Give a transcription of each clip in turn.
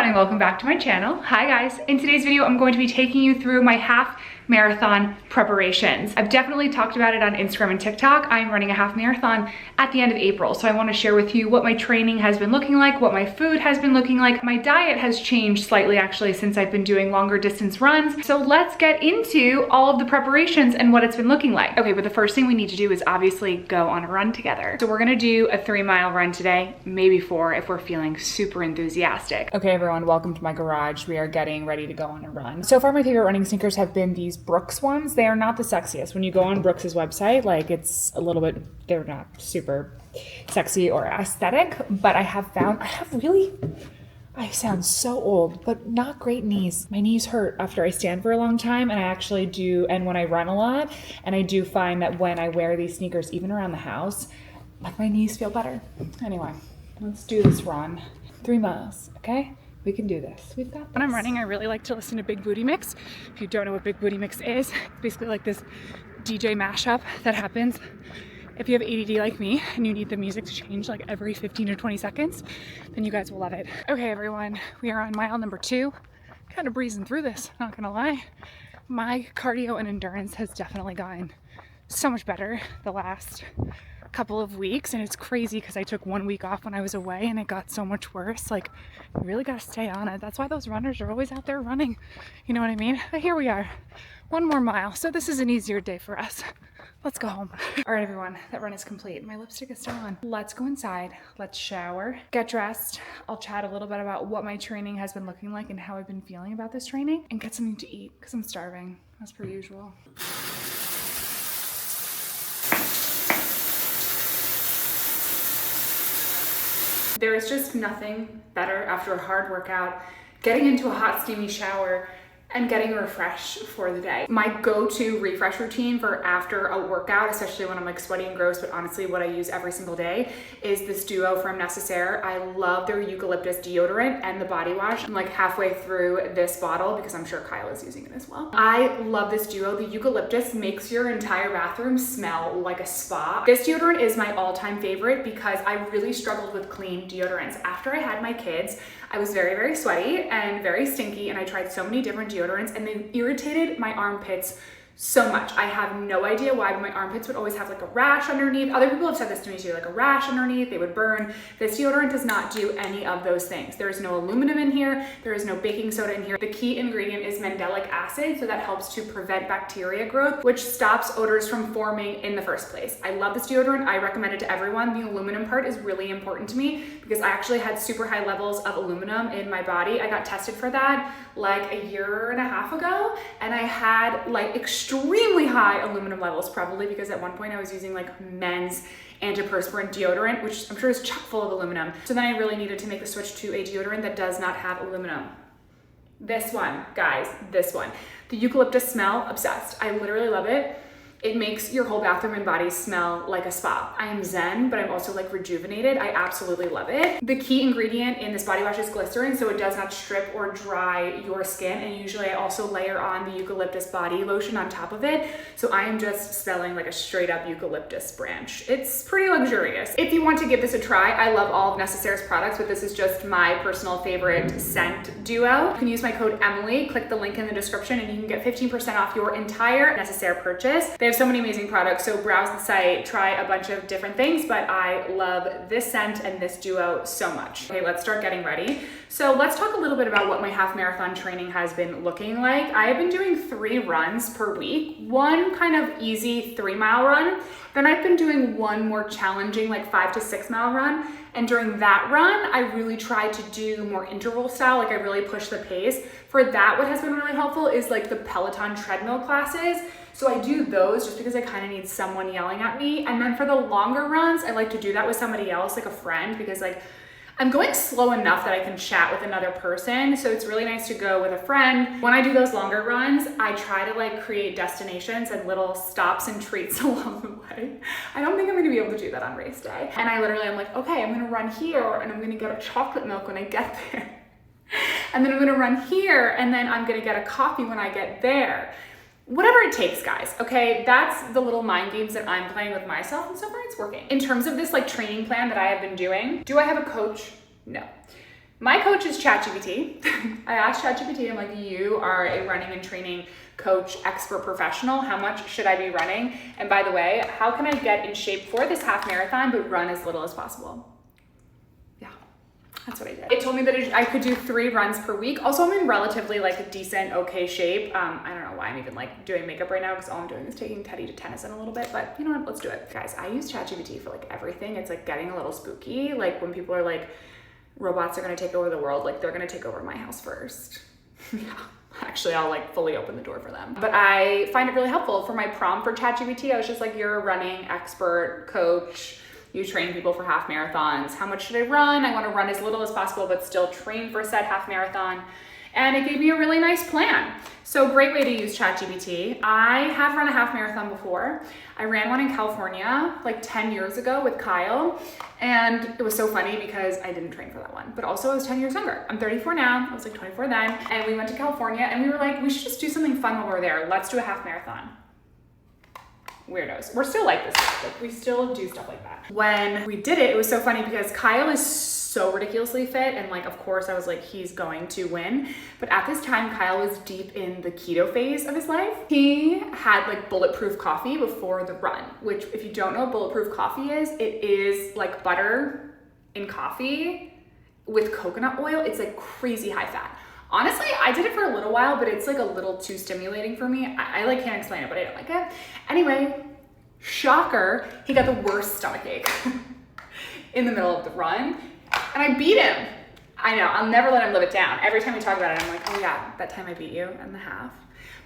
everyone and welcome back to my channel. Hi guys. In today's video, I'm going to be taking you through my half marathon preparations. I've definitely talked about it on Instagram and TikTok. I'm running a half marathon at the end of April. So I want to share with you what my training has been looking like, what my food has been looking like. My diet has changed slightly actually since I've been doing longer distance runs. So let's get into all of the preparations and what it's been looking like. Okay, but the first thing we need to do is obviously go on a run together. So we're gonna do a 3-mile run today, maybe 4 if we're feeling super enthusiastic. Okay everyone, welcome to my garage. We are getting ready to go on a run. So far my favorite running sneakers have been these Brooks ones. They are not the sexiest. When you go on Brooks's website, like it's a little bit, they're not super sexy or aesthetic, but I sound so old, but not great knees. My knees hurt after I stand for a long time, and I actually do, and when I run a lot, and I do find that when I wear these sneakers, even around the house, like my knees feel better. Anyway, let's do this run. 3 miles, okay? We can do this. We've got this. When I'm running, I really like to listen to Big Booty Mix. If you don't know what Big Booty Mix is, it's basically like this DJ mashup that happens if you have ADD like me and you need the music to change like every 15 or 20 seconds, then you guys will love it. Okay, everyone, we are on mile number 2. Kind of breezing through this, not gonna lie. My cardio and endurance has definitely gotten so much better the last couple of weeks, and it's crazy because I took 1 week off when I was away and it got so much worse. Like, you really gotta stay on it. That's why those runners are always out there running, you know what I mean? But here we are, 1 more mile. So this is an easier day for us. Let's go home. All right, everyone, that run is complete. My lipstick is still on. Let's go inside, let's shower, get dressed. I'll chat a little bit about what my training has been looking like and how I've been feeling about this training, and get something to eat because I'm starving, as per usual. There is just nothing better after a hard workout, getting into a hot steamy shower and getting refreshed for the day. My go-to refresh routine for after a workout, especially when I'm like sweaty and gross, but honestly what I use every single day, is this duo from Nécessaire. I love their eucalyptus deodorant and the body wash. I'm like halfway through this bottle because I'm sure Kyle is using it as well. I love this duo. The eucalyptus makes your entire bathroom smell like a spa. This deodorant is my all-time favorite because I really struggled with clean deodorants. After I had my kids, I was very, very sweaty and very stinky, and I tried so many different deodorants and they irritated my armpits so much. I have no idea why, but my armpits would always have like a rash underneath. Other people have said this to me too, like a rash underneath, they would burn. This deodorant does not do any of those things. There is no aluminum in here. There is no baking soda in here. The key ingredient is mandelic acid, so that helps to prevent bacteria growth, which stops odors from forming in the first place. I love this deodorant. I recommend it to everyone. The aluminum part is really important to me because I actually had super high levels of aluminum in my body. I got tested for that like a year and a half ago, and I had like extremely high aluminum levels, probably because at one point I was using like men's antiperspirant deodorant, which I'm sure is chock full of aluminum. So then I really needed to make the switch to a deodorant that does not have aluminum. This one, guys, this one. The eucalyptus smell, obsessed. I literally love it. It makes your whole bathroom and body smell like a spa. I am zen, but I'm also like rejuvenated. I absolutely love it. The key ingredient in this body wash is glycerin, so it does not strip or dry your skin. And usually I also layer on the eucalyptus body lotion on top of it. So I am just smelling like a straight up eucalyptus branch. It's pretty luxurious. If you want to give this a try, I love all of Nécessaire's products, but this is just my personal favorite scent duo. You can use my code Emily, click the link in the description, and you can get 15% off your entire Nécessaire purchase. They have so many amazing products, so browse the site, try a bunch of different things, but I love this scent and this duo so much. Okay, let's start getting ready. So let's talk a little bit about what my half marathon training has been looking like. I have been doing 3 runs per week, 1 kind of easy 3-mile run, then I've been doing 1 more challenging like 5 to 6 mile run. And during that run, I really tried to do more interval style, like I really pushed the pace. For that, what has been really helpful is like the Peloton treadmill classes. So I do those just because I kind of need someone yelling at me. And then for the longer runs, I like to do that with somebody else, like a friend, because like I'm going slow enough that I can chat with another person. So it's really nice to go with a friend. When I do those longer runs, I try to like create destinations and little stops and treats along the way. I don't think I'm gonna be able to do that on race day. And I literally am like, okay, I'm gonna run here and I'm gonna get a chocolate milk when I get there. And then I'm gonna run here and then I'm gonna get a coffee when I get there. Whatever it takes, guys, okay? That's the little mind games that I'm playing with myself, and so far it's working. In terms of this like training plan that I have been doing, do I have a coach? No. My coach is ChatGPT. I asked ChatGPT, I'm like, you are a running and training coach, expert professional. How much should I be running? And by the way, how can I get in shape for this half marathon, but run as little as possible? Yeah, that's what I did. It told me that I could do 3 runs per week. Also, I'm in relatively like a decent, okay shape. I don't know why I'm even like doing makeup right now because all I'm doing is taking Teddy to tennis in a little bit, but you know what, let's do it. Guys, I use ChatGPT for like everything. It's like getting a little spooky. Like when people are like, robots are gonna take over the world, like they're gonna take over my house first. Yeah, actually I'll like fully open the door for them. But I find it really helpful. For my prompt for ChatGPT, I was just like, you're a running expert coach. You train people for half marathons. How much should I run? I wanna run as little as possible, but still train for said half marathon. And it gave me a really nice plan. So great way to use ChatGPT. I have run a half marathon before. I ran one in California like 10 years ago with Kyle. And it was so funny because I didn't train for that one, but also I was 10 years younger. I'm 34 now, I was like 24 then. And we went to California and we were like, we should just do something fun while we're there. Let's do a half marathon. Weirdos. We're still like this, like we still do stuff like that. When we did it, it was so funny because Kyle is so ridiculously fit, and like of course I was like, he's going to win. But at this time, Kyle was deep in the keto phase of his life. He had like bulletproof coffee before the run, which if you don't know what bulletproof coffee is, it is like butter in coffee with coconut oil. It's like crazy high fat. Honestly, I did it for a little while, but it's like a little too stimulating for me. I like can't explain it, but I don't like it. Anyway, shocker, he got the worst stomachache in the middle of the run, and I beat him. I know, I'll never let him live it down. Every time we talk about it, I'm like, oh yeah, that time I beat you in the half.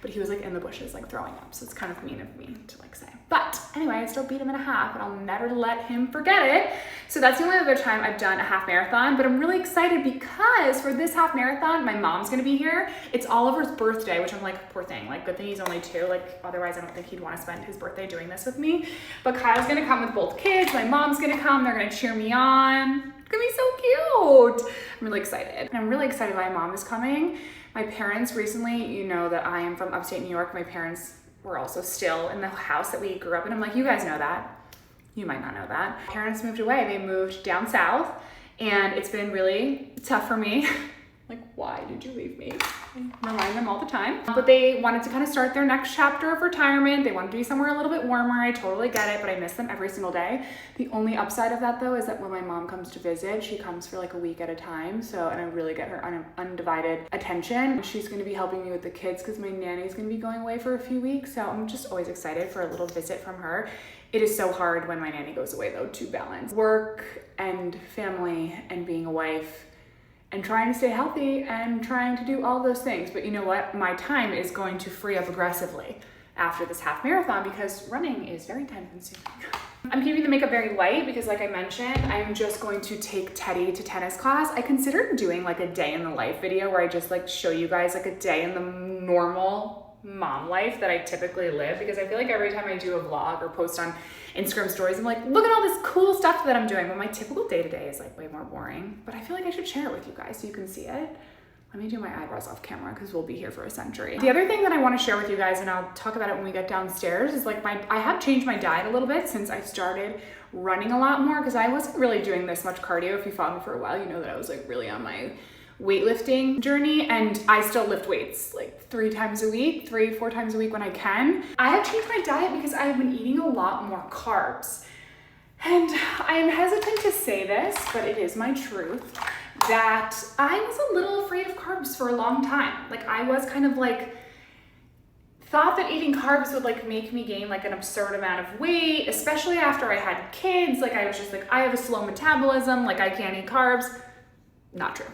But he was like in the bushes, like throwing up. So it's kind of mean of me to like say. But anyway, I still beat him in a half, and I'll never let him forget it. So that's the only other time I've done a half marathon, but I'm really excited because for this half marathon, my mom's gonna be here. It's Oliver's birthday, which I'm like, poor thing, like good thing he's only 2. Like otherwise I don't think he'd wanna spend his birthday doing this with me. But Kyle's gonna come with both kids. My mom's gonna come, they're gonna cheer me on. It's gonna be so cute. I'm really excited. And I'm really excited my mom is coming. My parents recently, you know that I am from upstate New York. My parents were also still in the house that we grew up in. I'm like, you guys know that. You might not know that. Parents moved away. They moved down south, and it's been really tough for me. Like, why did you leave me? I remind them all the time. But they wanted to kind of start their next chapter of retirement. They wanted to be somewhere a little bit warmer. I totally get it, but I miss them every single day. The only upside of that though is that when my mom comes to visit, she comes for like a week at a time. So, and I really get her undivided attention. She's gonna be helping me with the kids because my nanny's gonna be going away for a few weeks. So I'm just always excited for a little visit from her. It is so hard when my nanny goes away though to balance work and family and being a wife and trying to stay healthy and trying to do all those things. But you know what? My time is going to free up aggressively after this half marathon because running is very time consuming. I'm keeping the makeup very light because like I mentioned, I'm just going to take Teddy to tennis class. I considered doing like a day in the life video where I just like show you guys like a day in the normal mom life that I typically live, because I feel like every time I do a vlog or post on Instagram stories, I'm like, look at all this cool stuff that I'm doing. But my typical day-to-day is like way more boring, but I feel like I should share it with you guys so you can see it. Let me do my eyebrows off camera because we'll be here for a century. The other thing that I want to share with you guys, and I'll talk about it when we get downstairs, is like I have changed my diet a little bit since I started running a lot more, because I wasn't really doing this much cardio. If you followed me for a while, you know that I was like really on my weightlifting journey, and I still lift weights like 3 times a week, 3-4 times a week when I can. I have changed my diet because I have been eating a lot more carbs. And I am hesitant to say this, but it is my truth, that I was a little afraid of carbs for a long time. Like I was kind of like, thought that eating carbs would like make me gain like an absurd amount of weight, especially after I had kids. Like I was just like, I have a slow metabolism, like I can't eat carbs. Not true.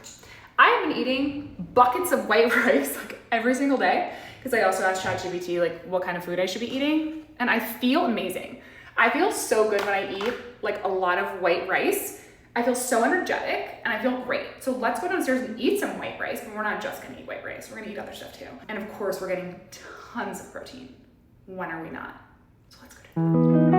I have been eating buckets of white rice like every single day, because I also asked ChatGPT like what kind of food I should be eating, and I feel amazing. I feel so good when I eat like a lot of white rice. I feel so energetic and I feel great. So let's go downstairs and eat some white rice, but we're not just gonna eat white rice. We're gonna eat other stuff too. And of course we're getting tons of protein. When are we not? So let's go do it.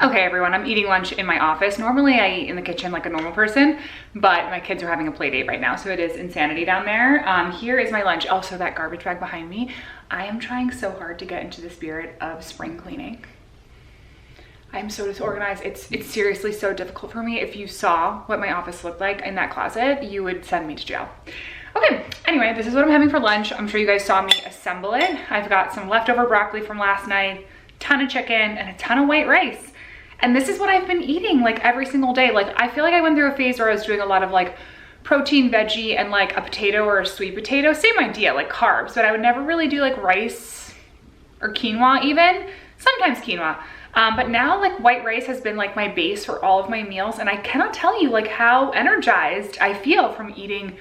Okay everyone, I'm eating lunch in my office. Normally I eat in the kitchen like a normal person, but my kids are having a play date right now, so it is insanity down there. Here is my lunch. Also, that garbage bag behind me. I am trying so hard to get into the spirit of spring cleaning. I'm so disorganized. It's seriously so difficult for me. If you saw what my office looked like in that closet, you would send me to jail. Okay, anyway, this is what I'm having for lunch. I'm sure you guys saw me assemble it. I've got some leftover broccoli from last night, ton of chicken, and a ton of white rice. And this is what I've been eating like every single day. Like, I feel like I went through a phase where I was doing a lot of like protein veggie and like a potato or a sweet potato. Same idea, like carbs, but I would never really do like rice or quinoa even. Sometimes quinoa. But now like white rice has been like my base for all of my meals. And I cannot tell you like how energized I feel from eating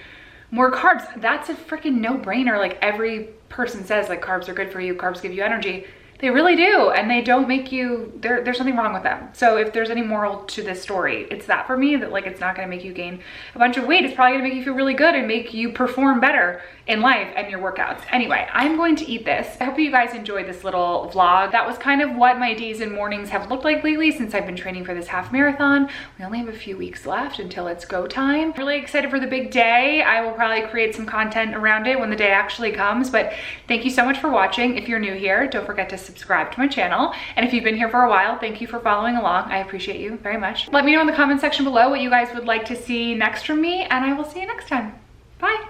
more carbs. That's a freaking no-brainer. Like every person says like carbs are good for you, carbs give you energy. They really do, and they don't make you, there's something wrong with them. So if there's any moral to this story, it's that for me, that like it's not gonna make you gain a bunch of weight. It's probably gonna make you feel really good and make you perform better in life and your workouts. Anyway, I'm going to eat this. I hope you guys enjoyed this little vlog. That was kind of what my days and mornings have looked like lately since I've been training for this half marathon. We only have a few weeks left until it's go time. Really excited for the big day. I will probably create some content around it when the day actually comes, but thank you so much for watching. If you're new here, don't forget to subscribe to my channel. And if you've been here for a while, thank you for following along. I appreciate you very much. Let me know in the comment section below what you guys would like to see next from me, and I will see you next time. Bye.